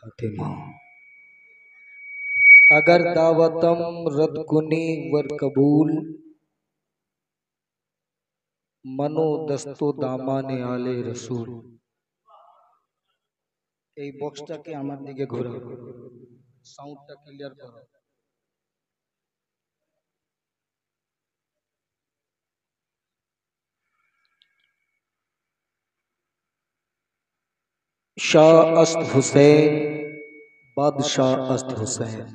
खातिमा। अगर दावतम रद कुनी वर कबूल, मनो दस्तो दामाने आले रसूल। এই বক্সটাকে আমার দিকে ঘোরাও, সাউন্ডটা ক্লিয়ার করো। शाह अस्त हुसैन, बादशाह अस्त हुसैन।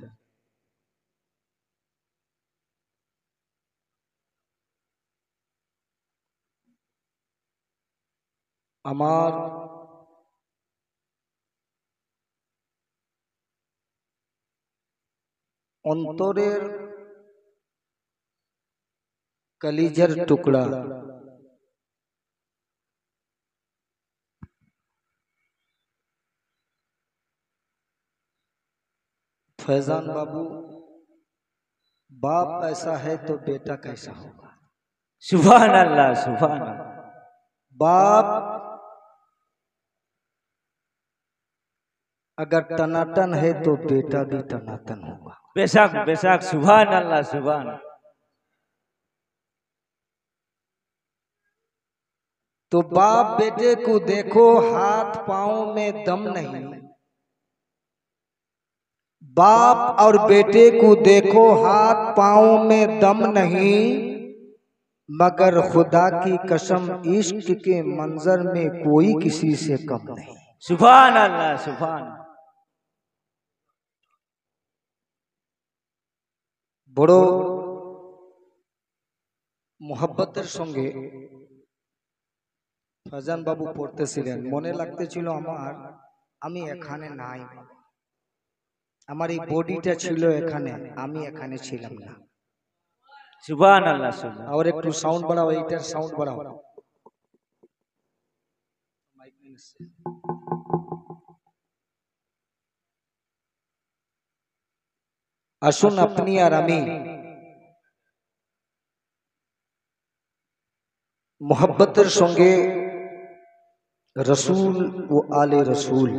আমার অন্তরের কলিজার টুকরা फैजान बाबू, बाप ऐसा है तो बेटा कैसा होगा। सुभान अल्लाह, सुभान अल्लाह। बाप अगर टनाटन है तो बेटा भी टनाटन होगा। बेशक बेशक, सुभान अल्लाह, सुभान। तो बाप बेटे को देखो, हाथ पांव में दम नहीं। बाप और बेटे को देखो, हाथ पांव में दम नहीं, मगर खुदा की कसम इश्क के मंजर में कोई किसी से कम नहीं। सुभान अल्लाह, सुभान। बड़ो मोहब्बतेर संगे फैजान बाबू पढ़तेছিলেন। মনে লাগতেছিল আমার আমি এখানে নাই, আমার এই বডিটা ছিল এখানে, আমি এখানে ছিলাম না। सुभान अल्लाह, सुभान। और একটু সাউন্ড বাড়াও, এইটার সাউন্ড বাড়াও। আসুন আপনি আর আমি मोहब्बतेर संगे रसूल व आले रसूल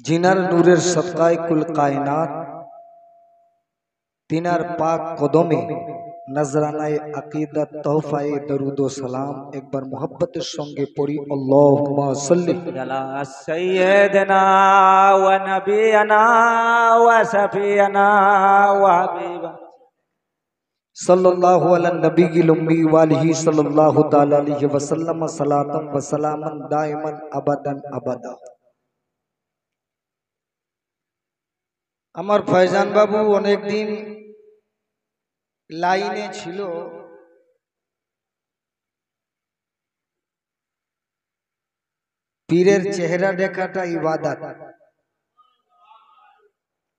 जिनार नूरेर सदकाए कुल कायनात तिनार पाक कदमे नजरानाए अकीदत तोहफाए दरूद व सलाम एक बार मोहब्बतेर संगे पढ़ी अल्लाहुम्मा सल्ली अला सय्यदना व नबियना व सफियना व हबीबना सल्लल्लाहु अला नबील उम्मी वालिही सल्लल्लाहु ताला अलैहि वसल्लम सलातम व सलामन दाइमन अबदन अबदा। আমার ফয়জান বাবু অনেক দিন লাইনে ছিল, পীরের চেহারা দেখাটা ইবাদত,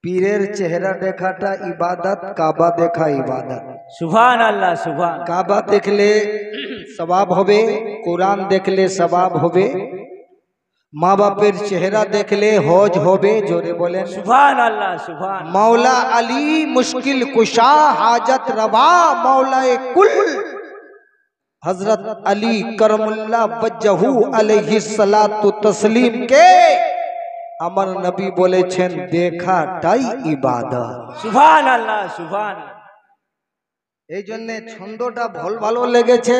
পীরের চেহারা দেখাটা ইবাদত, কাবা দেখা ইবাদত। सुभान अल्लाह, सुभान। কাবা দেখলে সওয়াব হবে, কোরআন দেখলে সওয়াব হবে, মা বাপের চেহারা দেখলে হজ হবে। জোরে বলেন सुभान अल्लाह, सुभान। मौला अली मुश्किल कुशा हाजत रवा मौलाए कुल हजरत अली करमुल्ला वज्जहू अलैहिस्सलातु तस्लीम के अमर नबी बोलेছেন দেখাটাই ইবাদত। सुभान अल्लाह, सुभान। এই জন্য ছন্দটা ভালো লেগেছে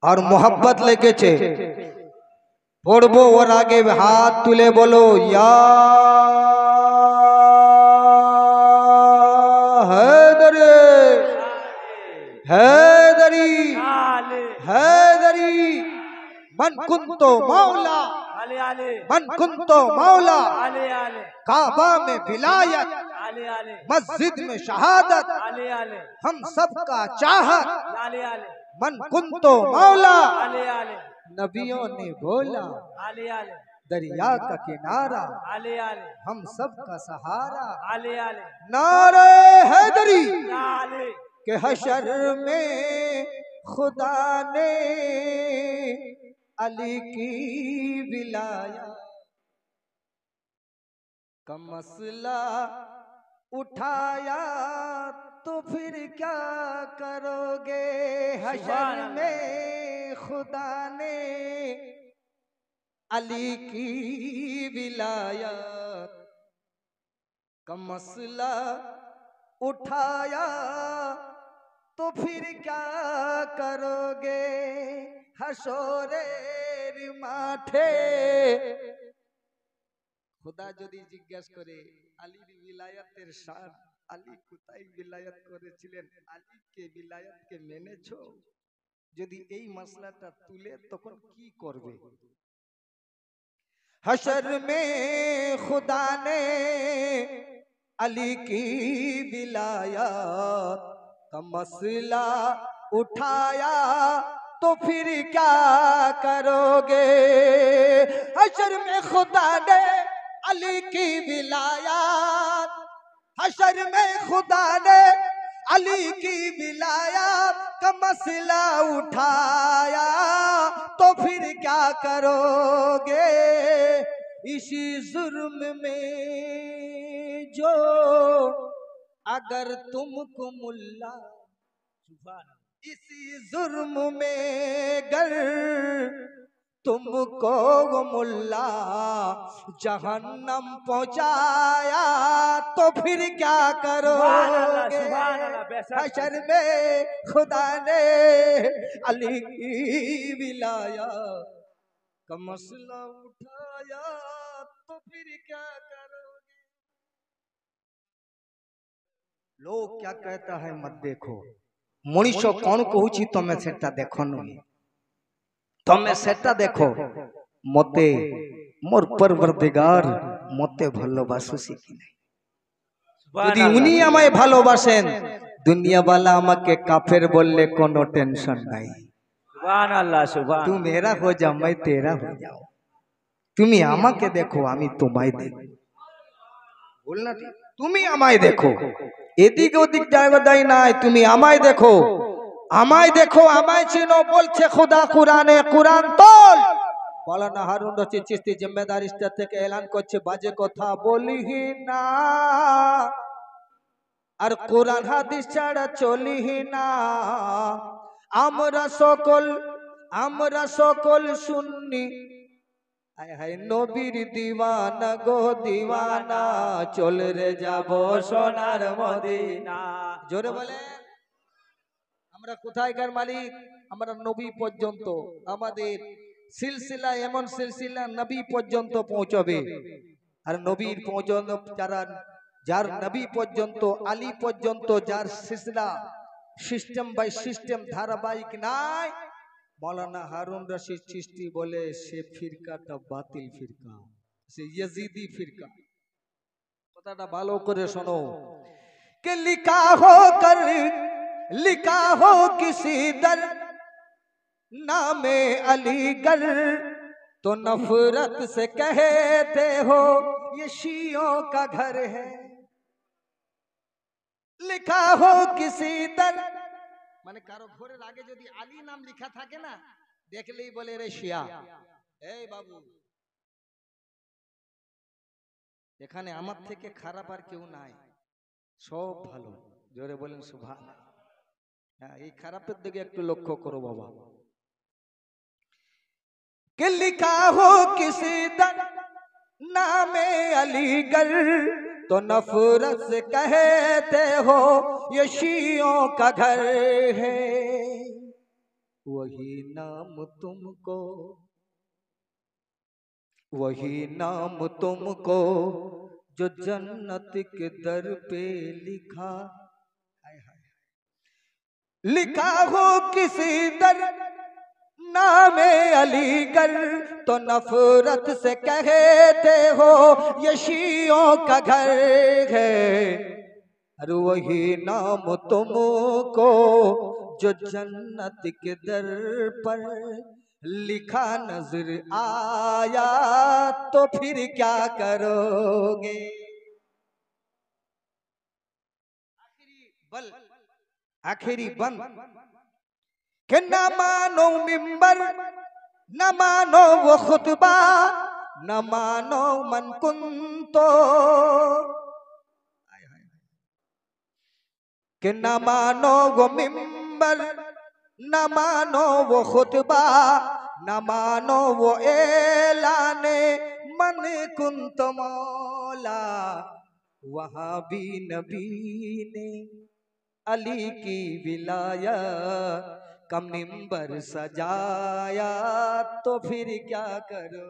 और मोहब्बत লেগেছে। পড়বো ওর আগে হাত তুলে বলো ইয়া हैदरी हैदरी हैदरी मन कुंतो मौला आले आले मन कुंतो मौला, आले आले काबा में विलायत, आले आले मस्जिद में शहादत, आले आले हम सब का चाहत, आले आले मन कुंतो मौला। आले आले नबियों ने बोला आले आले दरिया का किनारा, आले आले हम सब का सहारा। आले आले नारे हैदरी आले के हशर में खुदा ने अली की विलाया का मसला उठाया तो फिर क्या करोगे। हशर सुभान अल्लाह। में खुदा ने अली की विलायत का मसला उठाया तो फिर क्या करोगे। हशोरे माठे खुदा যদি জিজ্ঞেস করে আলীর বিলায়াতের শান, আলী কোথায় বিলায়াত করেছিলেন, আলীকে বিলায়াতকে মেনেছো, যদি এই মাসলাটা তুলে তখন কি করবে। हशर में खुदा ने अली की विलायत का मसला उठाया तो फिर क्या करोगे। हशर में खुदा ने अली की विलायत, हशर में खुदा ने अली की विलायत का मसला उठाया तो फिर क्या करोगे। इसी जुर्म में जो अगर तुमको मुल्ला, इसी जुर्म में गर तुमको वो मुल्ला जहन्नम पहुंचाया तो फिर क्या करोगे। हशर में खुदा ने अली की विलायत का मसला उठाया तो फिर क्या करोगे। लोग क्या कहता है मत देखो, मनीष कौन कहूची तमें सेटा देखो नुहे, तमें सेटा देखो मते मोर परवरदिगार मते ভালোবাসুছি কি নাই। যদি উনি আমায় ভালোবাসেন দুনিয়াওয়ালা আমাকে কাফের বললে কোনো টেনশন নাই। सुभान अल्लाह सुभान। तू मेरा हो जा मैं तेरा हो जाऊं, তুমি আমাকে দেখো আমি তোমায় দেখো। বল না ঠিক, তুমি আমায় দেখো, এদিক ওদিক জায়গা দেয় নাই, তুমি আমায় দেখো, আমায় দেখো আমায় চিনো বলছে খোদা কুরআনে। কুরআন তোল। মাওলানা হারুন রশিদ চিশতি জিম্মেদার স্টার থেকে এলান করছে বাজে কথা বলিহি না, আর কুরআন হাদিস ছাড়া চলিহি না। আমরা সকল সুন্নি হায় হায় নবীর দিওয়ানা গো দিওয়ানা, চলে রে যাব সোনার মদিনা। জোরে বলে আমরা কোথায়কার মালিক, আমরা নবী পর্যন্ত, আমাদের সিলসিলা এমন সিলসিলা নবী পর্যন্ত পৌঁছবে। আর নবীর পর্যন্ত যারা, যার নবী পর্যন্ত আলী পর্যন্ত যার সিলসিলা সিস্টেম বাই সিস্টেম ধারাবাহিক নাই, मौलाना हारून रशीद चिश्ती बोले से फिरकाटा बातिल फिरका, से यजीदी फिरका। কথাটা ভালো করে শোনো कि लिखा हो किसी दर नामे अलीगढ़ तो नफरत से कहते हो ये शियों का घर है। लिखा हो किसी दर মানে কারো ঘরের আগে যদি আলী নাম লেখা থাকে না, দেখলেই বলে রে শিয়া। এই বাবু, এখানে আমার থেকে খারাপ আর কেউ নাই, সব ভালো। জোরে বলেন সুবহানাল্লাহ। হ্যাঁ, এই খারাপের দিকে একটু লক্ষ্য করো বাবা। कि लिखा हो किसी दर नामे अलीगढ़ तो नफरत से कहते हो ये शियों का घर है। वही नाम तुमको जो जन्नत के दर पे लिखा। लिखा हो किसी दर नामे अलीगढ़ तो नफरत से कहते हो ये शियों का घर है। और वही नाम तुमको जो जन्नत के दर पर लिखा नजर आया तो फिर क्या करोगे। आखिरी बंद कि न मानो मिंबर, न मानो वो खुतबा, न मानो मन कुन तो कि न मानो वो मिंबर, न मानो वो खुतबा, न मानो वो ऐलाने मन कुन तो मौला। वहां भी नबी ने अली की विलाया का मिंबर सजाया, तो फिर क्या करो।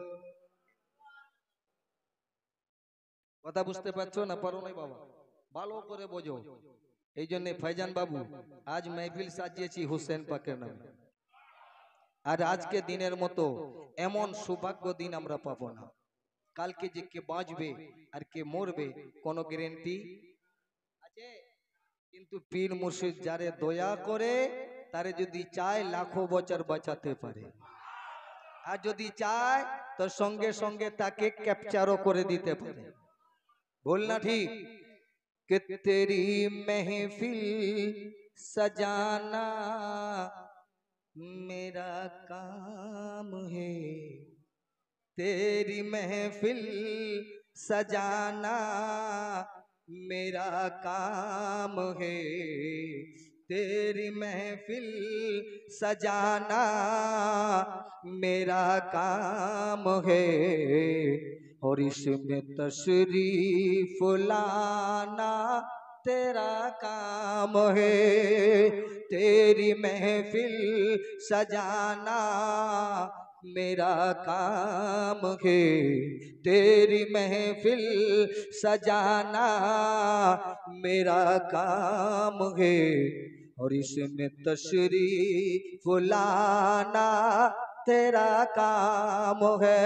কথা বুঝতে পারছো না? পারো নাই বাবা, ভালো করে বোঝো। এই জন্য ফয়জান বাবু আজ মাহফিল সাজিয়েছি হোসেন পাকের নামে। আর আজকে দিনের মতো এমন সৌভাগ্য দিন আমরা পাবো না। কালকে যে কে বাঁচবে আর কে মরবে কোনো গ্যারান্টি আছে? কিন্তু পীর মুর্শিদ যারে দয়া করে তারে যদি চায় লাখো বছর বাঁচাতে পারে, আর যদি চায় তো সঙ্গে সঙ্গে তাকে ক্যাপচারও করে দিতে পারে। बोल ना ठीक? कि तेरी महफिल सजाना मेरा काम है, तेरी महफिल सजाना मेरा काम है, तेरी महफिल सजाना मेरा काम है, और इसमें तशरीफ लाना तेरा काम है, तेरी महफिल सजाना मेरा काम है, तेरी महफिल सजाना मेरा काम है, और इसमें तशरीफ लाना तेरा काम है,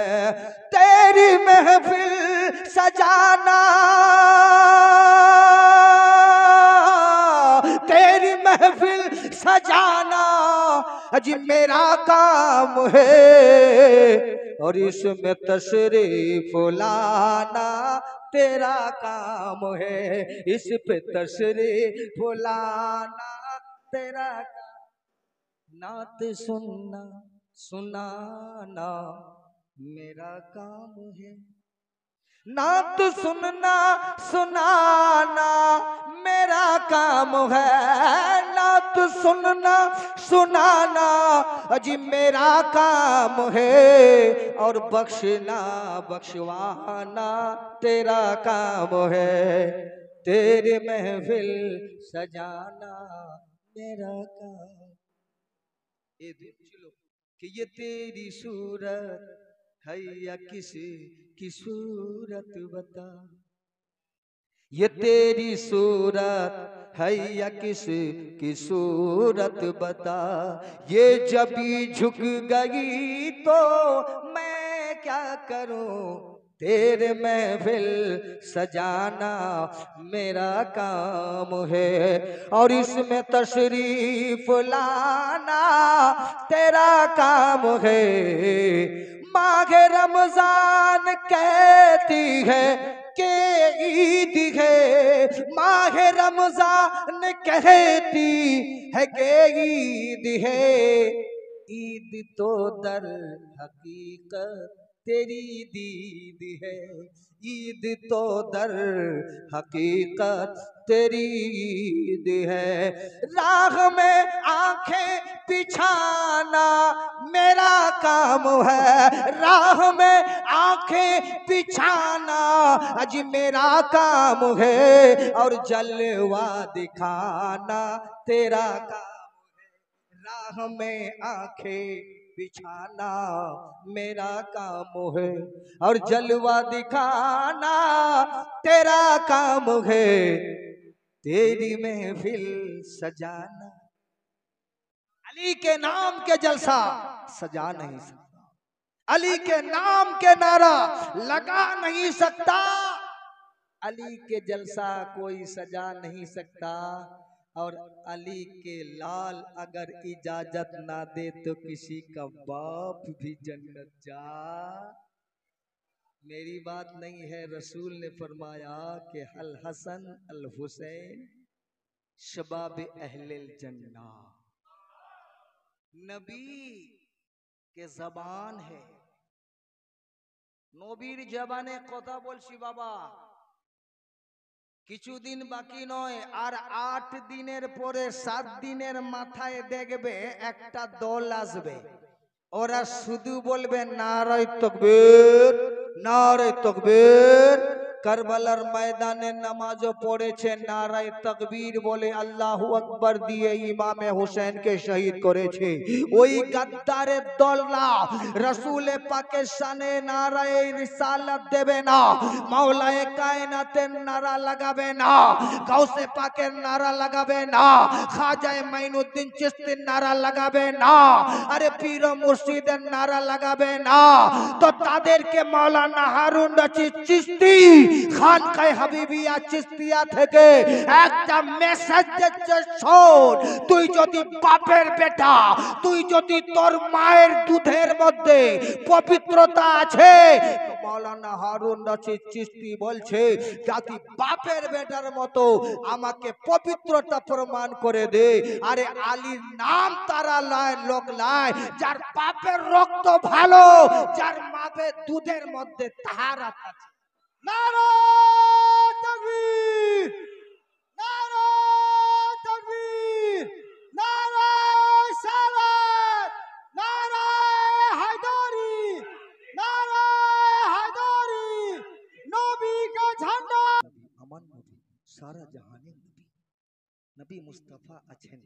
तेरी महफिल सजाना, तेरी महफिल सजाना अजी मेरा काम है, और इसमें तशरीफ लाना तेरा काम है, इस पे तशरीफ लाना तेरा काम। नात सुनना सुनाना मेरा काम है, नात सुनना सुनाना मेरा काम है, नात सुनना सुनाना अजी मेरा काम है, और बख्शना बख्शवाना तेरा काम है, तेरे महफिल सजाना मेरा काम। ये ছিল कि ये तेरी सूरत है या किसी की सूरत बता, ये तेरी सूरत है या किसी की सूरत बता, ये जब भी झुक गई तो मैं क्या करूं, तेरे महफिल सजाना मेरा काम है, और इसमें तशरीफ लाना तेरा काम है। माघे रमजान कहती है के ईद है, माहे रमजान कहती है के ईद है, ईद तो दर हकीकत तेरी दीद है, ईद तो दर हकीकत तेरी ईद है, राह में आंखें बिछाना मेरा काम है, राह में आंखें बिछाना अज मेरा काम है, और जलवा दिखाना तेरा काम है, राह में आंखें बिछाना मेरा काम है, और जलवा दिखाना तेरा काम है, तेरी महफिल सजाना। अली के नाम के जलसा सजा नहीं सकता, अली के नाम के नारा लगा नहीं सकता, अली के जलसा कोई सजा नहीं सकता, और अली के लाल अगर इजाजत ना दे तो किसी का बाप भी जन्नत जा। मेरी बात नहीं है, रसूल ने फरमाया कि अल हसन अल हुसैन शबाब अहलिल जन्ना, नबी के जबान है, नबीर जबाने कथा बोलছি बाबा, কিছুদিন বাকি নয়, আর 8 দিনের পরে 7 দিনের মাথায় দেখবে একটা দল আসবে। ওরা শুধু বলবে নারায়ে তাকবীর, নারায়ে তাকবীর। কারবালার ময়দানে নামাজও পড়েছে, নারায়ে তাকবীর বলে আল্লাহু আকবার দিয়ে ইমামে হোসেনকে শহীদ করেছে। ওই গাদ্দারের দলরা রাসূলে পাকের শানে নারায়ে রিসালাত দেবে না, মাওলায়ে কায়নাতের নারা লাগাবে না, গাউসে পাকের নারা লাগাবে না, খাজায়ে মাইনুদ্দিন চিশতির নারা লাগাবে না, আরে পীর মুর্শিদের নারা লাগাবে না। তো তাদেরকে মাওলানা হারুন রশিদ চিশতি খানকায়ে হাবিবিয়া চিশতিয়া থেকে একটা মেসেজ দিচ্ছে, শোন, তুই যদি বাপের বেটা, তুই যদি তোর মায়ের দুধের মধ্যে পবিত্রতা আছে, মাওলানা হারুন রশিদ চিশতি বলছে যদি বাপের বেটার মতো আমাকে পবিত্রতা প্রমাণ করে দে। আরে আলীর নাম তারা লোক লাই যার বাপের রক্ত ভালো, যার মাপের দুধের মধ্যে তাহারাত আছে। নারায়ে তাকবীর, নারায়ে তাকবীর, নারায়ে সালাত, নারায়ে হায়দারি, নারায়ে হায়দারি। নবী का झंडा, আমার নবী সারা জাহানের নবী, নবী মুস্তাফা আছেন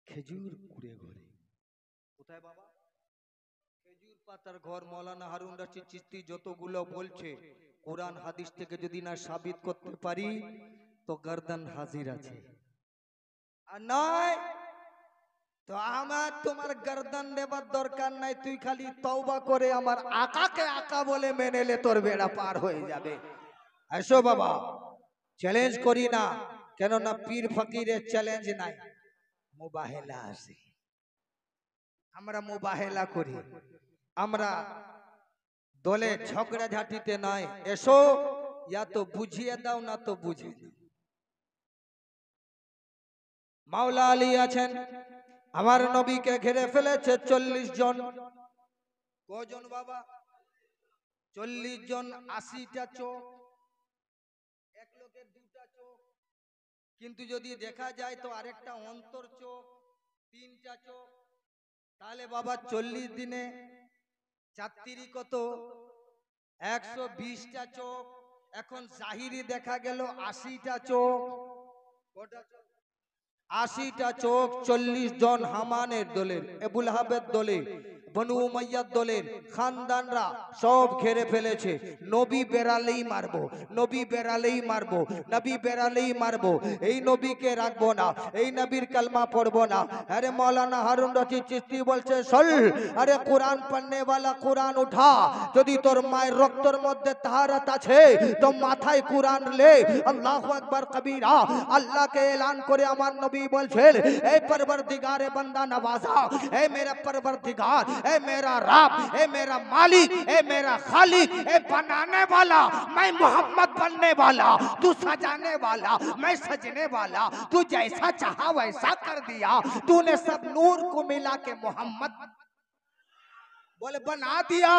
খেজুর কুড়ে ঘরে। কোথায় বাবা? খেজুর পাতার ঘর। মাওলানা হারুন রশিদ চিশতি যতগুলো বলছে কোরআন হাদিস থেকে যদি না সাবিত করতে পারি তো গর্দন হাজির আছে, আর নয় তো আমার তোমার গর্দন দেবার দরকার নাই। তুই খালি তওবা করে আমার আকাকে আকা বলে মেনে লে, তোর বেড়া পার হয়ে যাবে। এসো বাবা, চ্যালেঞ্জ করি না, কেননা পীর ফকিরের চ্যালেঞ্জ নাই, মুবাহেলা আছে। আমরা মুবাহেলা করি, আমরা দলে ঝগড়া ঝাঁটিতে নয়। এসো, ইয়া তো বুঝিয়ে দাও না তো বুঝিয়ে দাও। মাওলা আলী আছেন, আমার নবীকে ঘিরে ফেলেছে 40 জন। কজন বাবা? 40 জন, 80টা চোখ, এক লোকের 2টা চোখ, কিন্তু যদি দেখা যায় তো আরেকটা অন্তর চোখ, 3টা চোখ। তাহলে বাবা 40 দিনে 4 কত? 120টা চোখ। এখন জাহিরি দেখা গেল 80টা চোখ। কটা চোখ? 80টা চোখ। 40 জন হামানের দলের, আবুল আহাবের দলের, বনু উমাইয়ার দলের খানদানরা সব ঘিরে ফেলেছে। নবী বেরালেই মারবো, নবী বেরালেই মারবো, নবী বেরালেই মারবো, এই নবীকে রাখবো না, এই নবীর কালমা পড়বো না। আরে মাওলানা হারুন রশিদ চিশতি বলছে চল, আরে কোরআন পড়নে वाला কোরআন উঠা। যদি তোর মায়ের রক্তের মধ্যে তাহারাত আছে তো মাথায় কোরআন লে, আল্লাহু আকবার কবীরা। আল্লাহকে এলান করে আমার নবী বলছেন, এ পরবর্দিগারে বান্দা নওয়াজা, এ মেরা পরবর্দিগার, ए मेरा रब, ए मेरा मालिक, ए मेरा खालिक, ए बनाने वाला, मैं मोहम्मद बनने वाला, तू सजाने वाला, मैं सजने वाला, तू जैसा चाहा वैसा कर दिया, तूने सब नूर को मिला के मोहम्मद बोले बना दिया।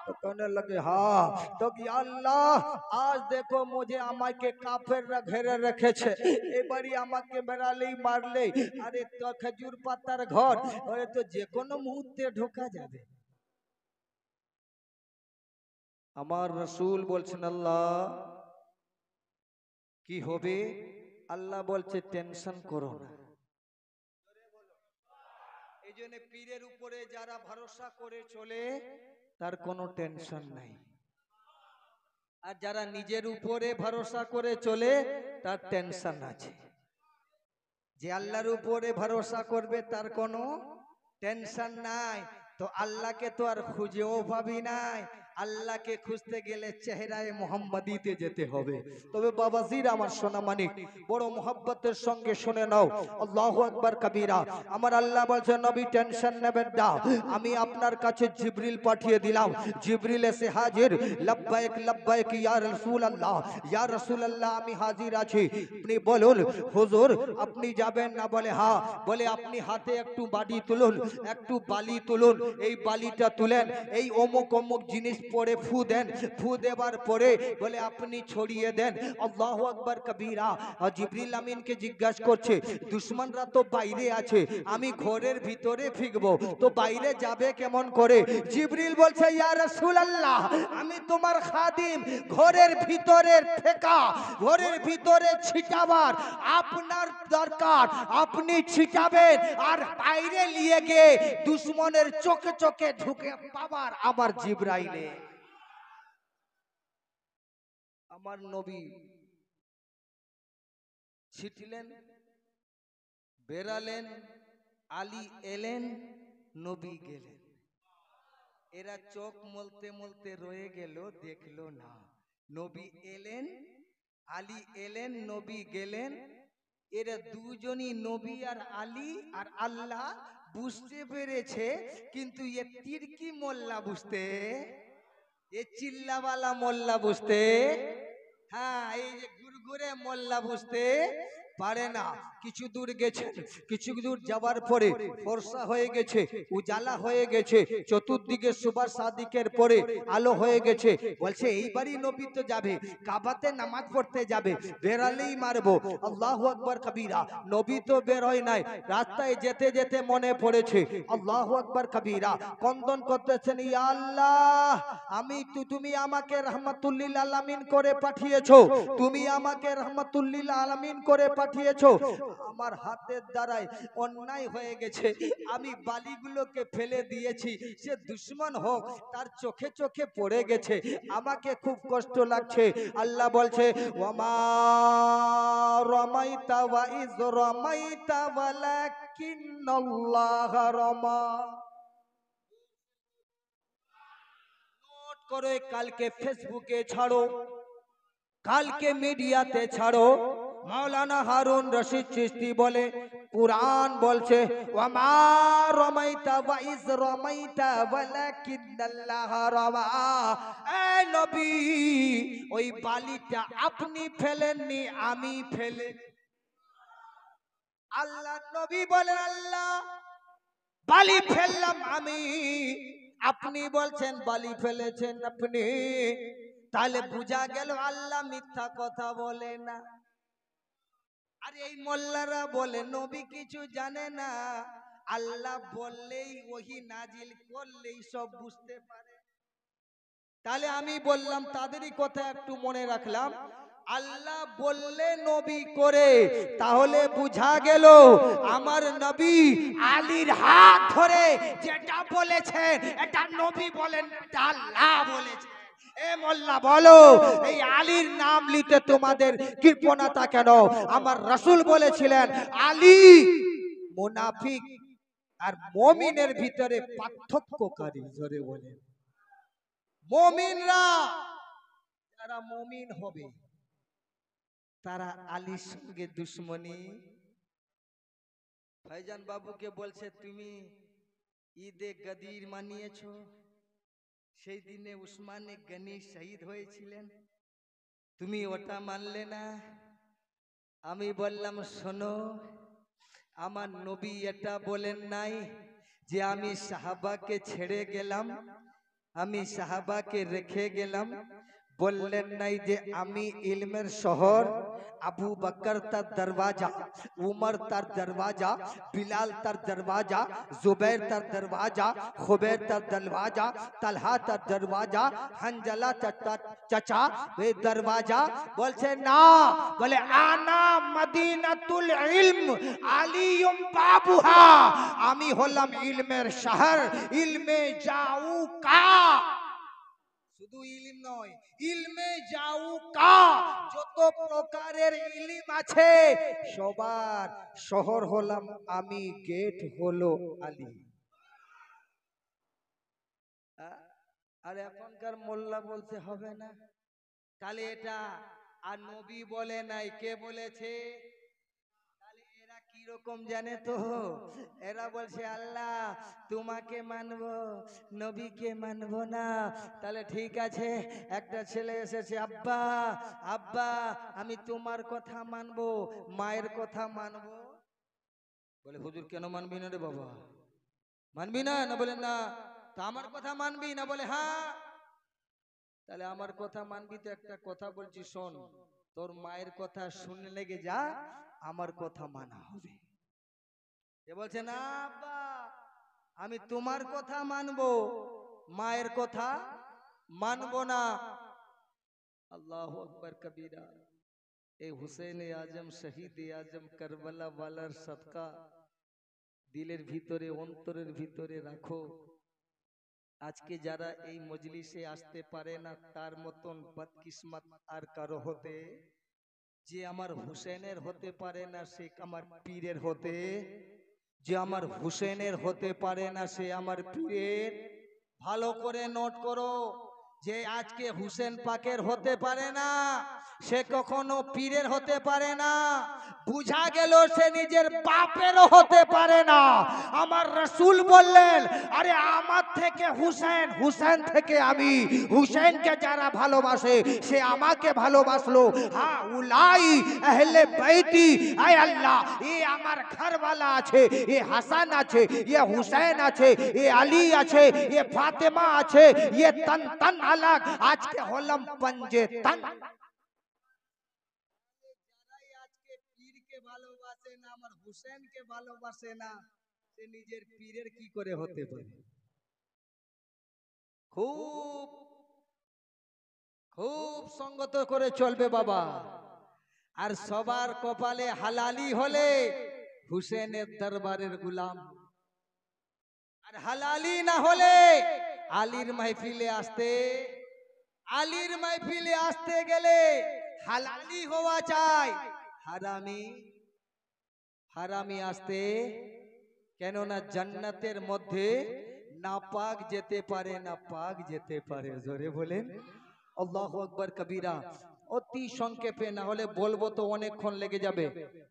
तो कहने लगे हाँ। तो कि अल्लाह आज देखो मुझे आमा के काफिर घेरे रखे छे, एबारी आमा के बेरालेई मारले। अरे तो खजूर पातार घर, अरे तो जे कोनो मुहूर्ते ढोका जाबे। আমার রাসূল বলছেন আল্লাহ কি হবে? আল্লাহ বলছে টেনশন করো না। এই জন্য পীরের উপরে যারা ভরসা করে চলে তার কোনো টেনশন নাই, আর যারা নিজের উপরে ভরসা করে চলে তার টেনশন আছে। যে আল্লাহর উপরে ভরসা করবে তার কোনো টেনশন নাই। তো আল্লাহকে তো আর খুঁজেও পাবি নাই, আল্লাহকে খুঁজতে গেলে চেহারায় মোহাম্মদীতে যেতে হবে। তবে বাবাজির আমার সোনা মানিক বড় মোহাব্বতের সঙ্গে শুনে নাও, আল্লাহু আকবার কবীরা। আমার আল্লাহ বলছেন নবী টেনশন নেবেন না, আমি আপনার কাছে জিবরিল পাঠিয়ে দিলাম। জিবরিল এসে হাজির, লব্বাইক লব্বাইক ইয়া রাসূলুল্লাহ, ইয়া রাসূলুল্লাহ আমি হাজির আছি। আপনি বলুন হুজুর আপনি যাবেন না? বলে হ্যাঁ। বলে আপনি হাতে একটু বাড়ি তুলুন, একটু বালি তুলুন, এই বালিটা তুলেন, এই অমুক অমুক জিনিস পড়ে ফু দেন, ফু দেবার পরে বলে আপনি ছড়িয়ে দেন আল্লাহু আকবার কবীরা। আর জিবরিল আমিনকে জিজ্ঞাসা করছে দুশমনরা তো বাইরে আছে, আমি ঘরের ভিতরে ফিকবো, তো বাইরে যাবে কেমন করে? জিবরিল বলছে ইয়া রাসূলুল্লাহ, আমি তোমার খাদিম, ঘরের ভিতরের ফেকা, ঘরের ভিতরে ছিটাবার আপনার দরকার, আপনি ছিটাবেন আর বাইরে নিয়ে গিয়ে দুশমনের চোখে চোখে ঢুকে পাবার আমার জিবরাইলে। আমার নবী ছিটিলেন, বেরালেন, আলী এলেন, নবী গেলেন। এরা চোখ মলতে মলতে রয়ে গেল, দেখলো না। নবী এলেন, আলী এলেন, নবী গেলেন। এরা দুজনই নবী আর আলী আর আল্লাহ বুঝতে পেরেছে, কিন্তু এ তিরকি মোল্লা বুঝতে, এ চিল্লাওয়ালা মোল্লা বুঝতে, হ্যাঁ এই যে গুরগুরে মোল্লা বুঝতে পারে না। কিছু দূর গেছে, কিছু দূর যাওয়ার পরে ফর্সা হয়ে গেছে, উজালা হয়ে গেছে, চতুর্দিকে সুবহ সাদিকের পরে আলো হয়ে গেছে। বলছে এইবারই নবী তো যাবে, কাবাতে নামাজ পড়তে যাবে, বেরালেই মারবো। আল্লাহু আকবার কবীরা। নবী তো বের হয় নাই, রাস্তায় যেতে যেতে মনে পড়েছে আল্লাহু আকবার কবীরা, কন্দন করতেছেন ইয়া আল্লাহ, তুমি আমাকে রাহমাতুল লিল আলামিন করে পাঠিয়েছো, তুমি আমাকে রাহমাতুল লিল আলামিন করে পাঠিয়েছো। আমার হাতের দ্বারাই অন্যায় হয়ে গেছে, আমি বালিগুলোকে ফেলে দিয়েছি, সে দুশমন হোক তার চোখে চোখে পড়ে গেছে, আমাকে খুব কষ্ট লাগছে। আল্লাহ বলছে ওয়ামা রামাইতা ওয়া ইয রামাইতা ওয়ালাকিন্নাল্লাহ রামা। নোট করে কালকে ফেসবুকে ছাড়ো, কালকে মিডিয়াতে ছাড়ো। মাওলানা হারুন রশিদ চিশতি বলে, কুরআন বলছে ওয়ামা রামাইতা ওয়া ইয রামাইতা ওয়ালাকিন্নাল্লাহ রামা। এই নবী, ওই বালিটা আপনি ফেলেননি, আমি ফেলে। আল্লাহ নবী বলেন আল্লাহ বালি ফেললাম আমি, আপনি বলছেন বালি ফেলেছেন আপনি, তাহলে বুঝা গেল আল্লাহ মিথ্যা কথা বলে না। আর এই মোল্লারা বলে নবী কিছু জানে না, আল্লাহ বললেই ওহী নাজিল করলেই সব বুঝতে পারে। তাহলে আমি বললাম তাদেরই কথা একটু মনে রাখলাম, আল্লাহ বললে নবী করে, তাহলে বুঝা গেল আমার নবী আলীর হাত ধরে যেটা বলেছেন এটা নবী বলেন, এটা আল্লাহ বলেছেন। এ মোল্লা বলো, এই আলীর নাম নিতে তোমাদের কৃপণতা কেন? আমার রাসূল বলেছিলেন আলী মুনাফিক আর মুমিনের ভিতরে পার্থক্যকারী। জোরে বলেন, মুমিনরা যারা মুমিন হবে তারা আলীর সঙ্গে দুশ্মনী। ভাইজান বাবুকে বলছে তুমি ঈদে গদির মানিয়েছো, সেই দিনে উসমানে গনি শহীদ হয়েছিলেন, তুমি ওটা মানলে না। আমি বললাম শোনো, আমার নবী এটা বলেন নাই যে আমি সাহাবাকে ছেড়ে গেলাম, আমি সাহাবাকে রেখে গেলাম। বললেন নাই যে আমি ইলমের শহর, আবু বকর তার দরওয়াজা, উমর তার দরওয়াজা, বিলাল তার দরওয়াজা, জুবাইর তার দরওয়াজা, খুবৈর তার দরওয়াজা, তালহা তার দরওয়াজা, হানজালা তার চাচা এই দরওয়াজা। বলছে না, বলে আনা মদিনাতুল ইলম আলিয়ুম বাবুহা, আমি হলাম ইলমের শহর, ইলমে যাও কা। শুধু ইলম নয়, ইলমে যাও কা, যত প্রকারের ইলম আছে সবার শহর হলাম আমি, গেট হলো আলী। আর এখনকার মোল্লা বলতে হবে না, তাহলে এটা আর নবী বলে নাই, কে বলেছে? তাহলে এরা কি রকম জানে তো, এরা বলছে আল্লাহ তোমাকে মানবো, নবীকে মানবো না। তাহলে ঠিক আছে, একটা ছেলে এসেছে, আব্বা আব্বা আমি তোমার কথা মানবো, মায়ের কথা মানবো। বলে হুজুর কেন মানবি না রে বাবা, মানবি না? না বলে না, তা আমার কথা মানবি না? বলে হ্যাঁ। তাহলে আমার কথা মানবি তো? একটা কথা বলছি শোন, তোর মায়ের কথা শুনে লেগে যা, আমার কথা মানা হবে। এ বলছে না আব্বা, আমি তোমার কথা মানবো, মায়ের কথা মানবো না। আল্লাহু আকবার কবীরা। এই হুসেন আজম শহীদ আজম কারবালা ওয়ালার সদকা দিলের ভিতরে অন্তরের ভিতরে রাখো। আজকে যারা এই মজলিসে আসতে পারে না তার মতন বদকিসমত আর কারো হতে, যে আমার হুসেনের হতে পারে না সে আমার পীরের হতে, যে আমার হুসেনের হতে পারে না সে আমার পীরের। ভালো করে নোট করো, যে আজকে হুসেন পাকের হতে পারে না সে কখনো পীরের হতে পারে না। বুঝা গেল সে নিজের বাপেরও হতে পারে না। আমার রাসূল বললেন, আরে আমার থেকে হুসেন, হুসেন থেকে আমি, হুসেনকে যারা ভালোবাসে সে আমাকে ভালোবাসলো। হ্যাঁ উলাই আহলে বাইতি, আয় আল্লাহ এ আমার ঘরওয়ালা আছে, এ হাসান আছে, এ হুসেন আছে, এ আলী আছে, এ ফাতেমা আছে, এ তন তন আলাগ আজকে হলাম পঞ্জে তন। আজকে পীরকে ভালোবাসে না, আমার হুসেনকে ভালোবাসে না, সে নিজের পীরের কি করে হতে পারে? খুব খুব সঙ্গত করে চলবে বাবা। আর সবার কপালে হালালি হলে হুসেনের দরবারের গোলাম, আর হালালি না হলে আলীর মাহফিলে আসতে, আলীর মাহফিলে আসতে গেলে হালালি হওয়া চাই। হারামি হারামি আসতে, কেননা জান্নাতের মধ্যে না পাক যেতে পারে, না পাক যেতে পারে। জোরে বলেন আল্লাহু আকবার কবীরা। অতি সংক্ষেপে, না হলে বলবো তো অনেকক্ষণ লেগে যাবে।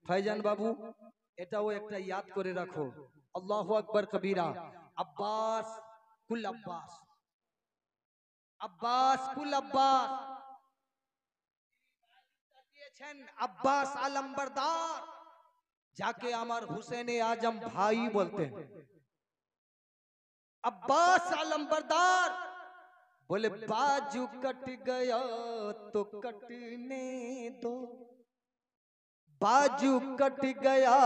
ফাইজান বাবু এটাও একটা ইয়াদ করে রাখো। আল্লাহু আকবার কবীরা। আব্বাস কুল আব্বাস, আব্বাস কুল আব্বাস দিয়েছেন আব্বাস আলমবরদার, যাকে আমার হুসেনে আজম ভাই বলতেন। अब्बास आलमबरदार बोले बाजू कट गया तो कटने दो, बाजू कट गया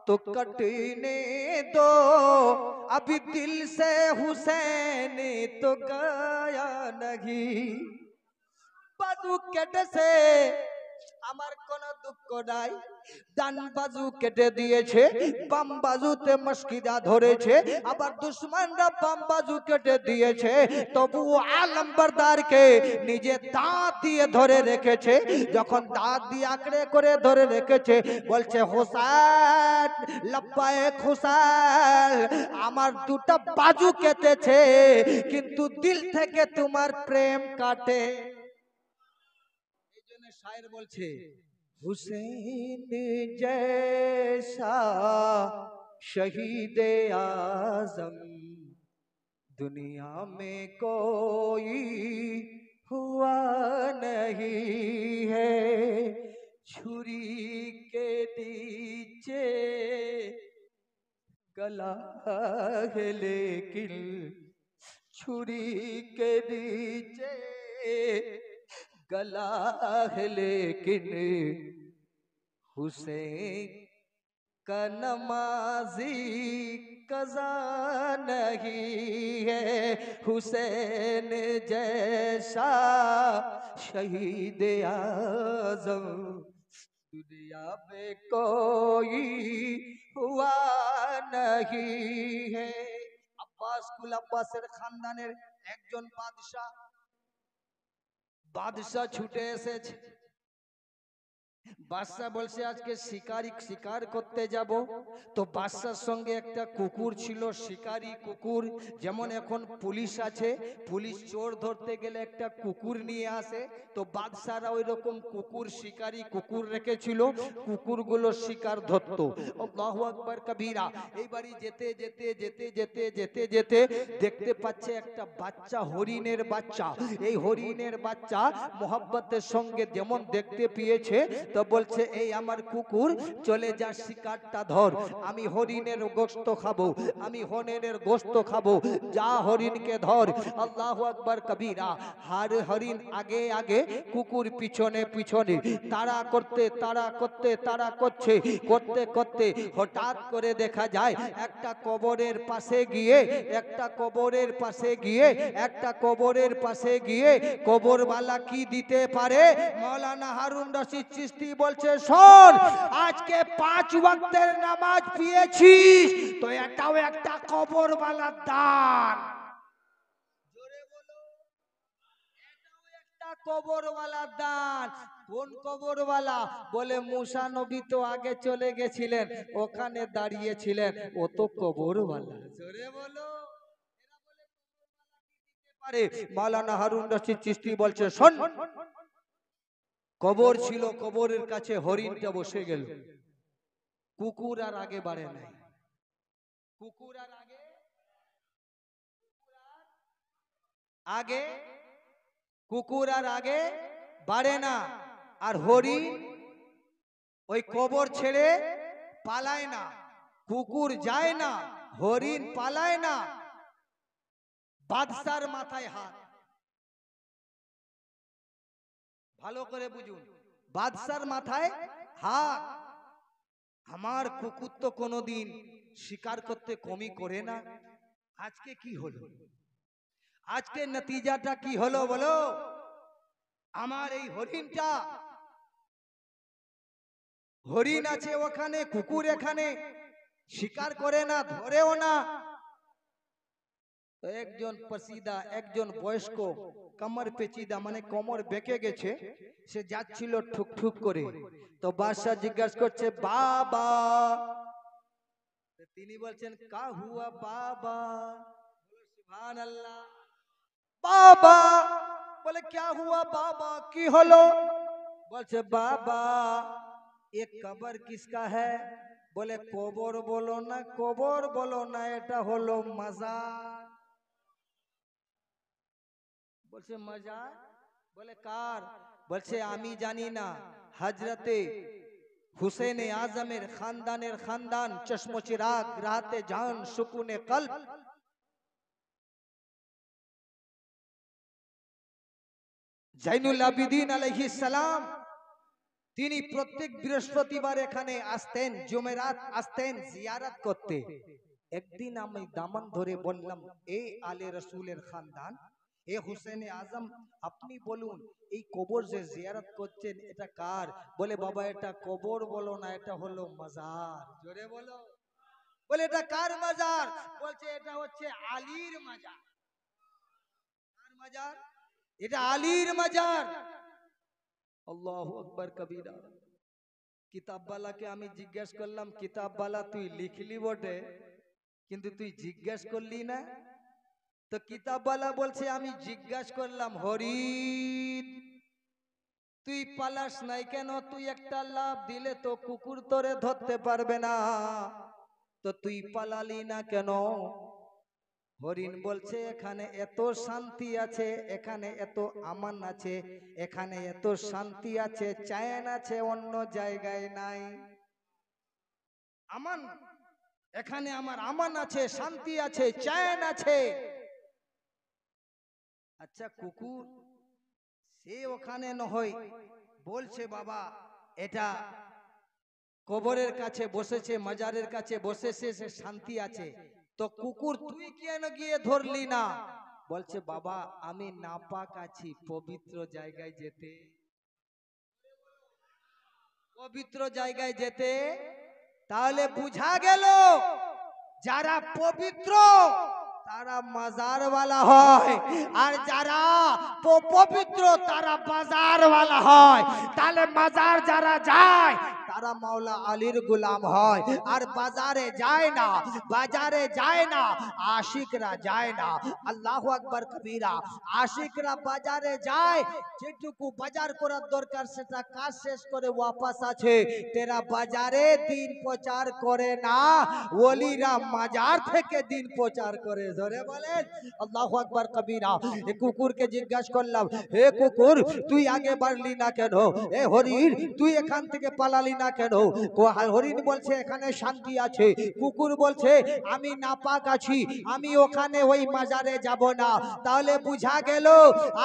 तो कटने दो, अभी दिल से हुसैन तो गया नहीं। बाजू कटे से আমার কোন দুঃখ নাই, ডান বাজু কেটে দিয়েছে, বাম বাজুতে মস্কিদা ধরেছে, আবার দুশমনরা বাম বাজু কেটে দিয়েছে, তবু আলমবরদারকে নিজে দাঁত দিয়ে ধরে রেখেছে। যখন দাঁত দিয়ে আঁকড়ে করে ধরে রেখেছে, বলছে হুসেন লব্বাইক হুসেন, আমার দুটো বাজু কেটেছে কিন্তু দিল থেকে তোমার প্রেম কাটে। शायर बोलছে हुसैन जैसा शहीद आजम दुनिया में कोई हुआ नहीं है, छुरी के नीचे गला है लेकिन छुरी के नीचे गला है लेकिन हुसैन का नमाजी कज़ा नहीं है, हुसैन जैसा शहीद आज़म दुनिया में कोई हुआ नहीं है। আব্বাস কুল আব্বাসের খানদানের একজন বাদশা, বাদশা ছুটে এসেছে। বাদশা বলছে আজকে শিকার করতে যাব। তো বাদশার সঙ্গে একটা কুকুর ছিল, শিকারি কুকুর। যেমন এখন পুলিশ আছে, পুলিশ চোর ধরতে গেলে একটা কুকুর নিয়ে আসে, তো বাদশারা ওই রকম কুকুর, শিকারি কুকুর রেখেছিল, কুকুরগুলো শিকার ধরতো। আল্লাহু আকবার কবীরা। এইবারই যেতে যেতে যেতে যেতে যেতে যেতে দেখতে পাচ্ছে একটা বাচ্চা, হরিণের বাচ্চা। এই হরিণের বাচ্চা মোহাব্বতের সঙ্গে যেমন দেখতে পেয়েছে, তো বলছে এই আমার কুকুর চলে যা শিকারটা ধর, আমি হরিণের গোশত খাবো, আমি হরিণের গোশত খাবো, যা হরিণকে ধর। আল্লাহু আকবার কবীরা। হরিণ আগে আগে, কুকুর পিছনে পিছনে, তাড়া করতে করতে করতে হঠাৎ করে দেখা যায় একটা কবরের পাশে গিয়ে কবরওয়ালা কি দিতে পারে? মাওলানা হারুন রশিদ চিশতি বলছে, শোন, আজকে 5 ওয়াক্তের নামাজ পেয়েছিস তো এটাও একটা কবরওয়ালার দান। জোরে বলো, এটাও একটা কবরওয়ালার দান। কোন কবরওয়ালা? বলে মুসা নবী তো আগে চলে গেছিলেন, ওখানে দাঁড়িয়েছিলেন, ও তো কবরওয়ালা। জোরে বলো। মাওলানা হারুন রশিদ চিশতি বলছে, শোন, কবর ছিল, কবরের কাছে হরিণটা বসে গেল, কুকুর আর আগে বাড়ে নাই। কুকুর আর আগে বাড়ে না। আর হরিণ ওই কবর ছেড়ে পালায় না, কুকুর যায় না, হরিণ পালায় না। বাদশার মাথায় হাত, ভালো করে বুঝুন, বাদশার মাথায় হাত। আমার কুকুর তো কোনোদিন শিকার করতে কমই করে না, আজকে কি হলো? আজকে নতিজাটা কি হলো বলো? আমার এই হরিণটা, হরিণ আছে ওখানে, কুকুর এখানে, শিকার করে না, ধরেও না। একজন পসিদা, একজন বয়স্ক, কমর পেচিদা মানে কোমর বেঁকে গেছে, সে যাচ্ছিল ঠুক ঠুক করে। তো বাদশা জিজ্ঞাসা করছে, বাবা। তিনি বলছেন, কা হুয়া বাবা? সুবহানাল্লাহ। বাবা বলে, क्या हुआ बाबा? কি হলো? বলছে, বাবা ये कब्र किसका है? বলে, কবর বলো না, কবর বলো না, এটা হলো মাজার। বলছে, মাজার? বলে, কার? বলছে, আমি জানি না, হযরতে হুসেন আজমের খানদানের খানদান, চশম চিরাগ, রাতে জান, সুকুনে কলব, জাইনুল আবিদিন আলাইহিস সালাম, তিনি প্রত্যেক বৃহস্পতিবার এখানে আসতেন, জুমেরাত আসতেন জিয়ারত করতে। একদিন আমি দামান ধরে বললাম, এ আলে রসুলের খানদান, এ হুসেন আজম, আপনি বলুন এই কবর যে জিয়ারত করছেন এটা কার? বলে, বাবা এটা কবর বলো না, এটা হলো মাজার। জোরে বলো। বলে, এটা কার মাজার? বলছে, এটা হচ্ছে আলীর মাজার। কার মাজার? এটা আলীর মাজার। আল্লাহু আকবার কবীরা। কিতাবওয়ালাকে আমি জিজ্ঞাসা করলাম, কিতাবওয়ালা তুই লিখলি বটে, কিন্তু তুই জিজ্ঞাসা করলি না? তো কিতাবওয়ালা বলছে, আমি জিজ্ঞাসা করলাম, হরিণ তুই পালাস নাই কেন? তুই একটা লাফ দিলে তো কুকুর তোরে ধরতে পারবে না, তো তুই পালালি না কেন? হরিণ বলছে, এখানে এত শান্তি আছে, এখানে এত আমান আছে, এখানে এত শান্তি আছে, চैन আছে, অন্য জায়গায় নাই। আমান, এখানে আমার আমান আছে, শান্তি আছে, চैन আছে। আচ্ছা কুকুর, সে ওখানে নহয়, বলছে বাবা এটা কবরের কাছে বসেছে, মাজারের কাছে বসেছে, সে শান্তি আছে, তো কুকুর তুই কেন গিয়ে ধরলি না? বলছে, বাবা আমি নাপাক আছি, পবিত্র জায়গায় যেতে, পবিত্র জায়গায় যেতে। তাহলে বুঝা গেল যারা পবিত্র তারা মাজারওয়ালা হয়, আর যারা পবিত্র তারা বাজারওয়ালা হয়। তাহলে মাজার যারা যায় তারা মাওলা আলীর গোলাম হয়। আর বাজারে যায় না, বাজারে যায় না, আশিকরা যায় না। আল্লাহু আকবার কবীরা। আশিকরা বাজারে যায়, যেটুকু বাজার করার দরকার সেটা কাজ শেষ করে ওয়াপাস আছে। তেরা বাজারে দিন প্রচার করে না, ওলিরা মাজার থেকে দিন প্রচার করে। ধরে বলেন আল্লাহু আকবার কবীরা। এ কুকুরকে জিজ্ঞাসা করলাম, হে কুকুর তুই আগে বাড়লি না কেন? এ হরিণ তুই এখান থেকে পালালি না কেন? হরিণ বলছে এখানে শান্তি আছে। কুকুর বলছে আমি নাপাক আছি, আমি ওখানে ওই মাজারে যাব না। তাহলে বুঝা গেল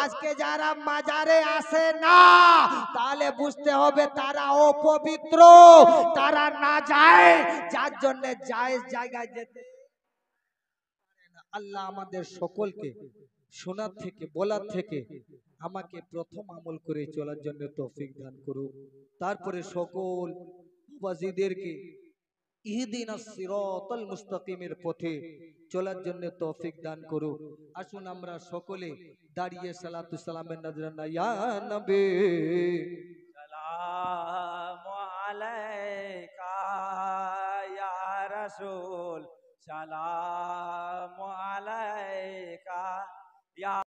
আজকে যারা মাজারে আসে না, তাহলে বুঝতে হবে তারা অপবিত্র, তারা না যায়, যার জন্য জায়েজ জায়গায় যেতে। আল্লাহ আমাদের সকলকে শোনার থেকে বলার থেকে আমাকে প্রথম আমল করে চলার জন্য তৌফিক দান করুক। তারপরে সকল ওয়াজিদেরকে ইহদিনাস সিরাতাল মুস্তাকিমের পথে চলার জন্য তৌফিক দান করুক। আসুন আমরা সকলে দাঁড়িয়ে সালাতু সালামের নজরানা ইয়া নবী সালামু আলাইকা ইয়া রাসূল, সালামু আলাইকা ইয়া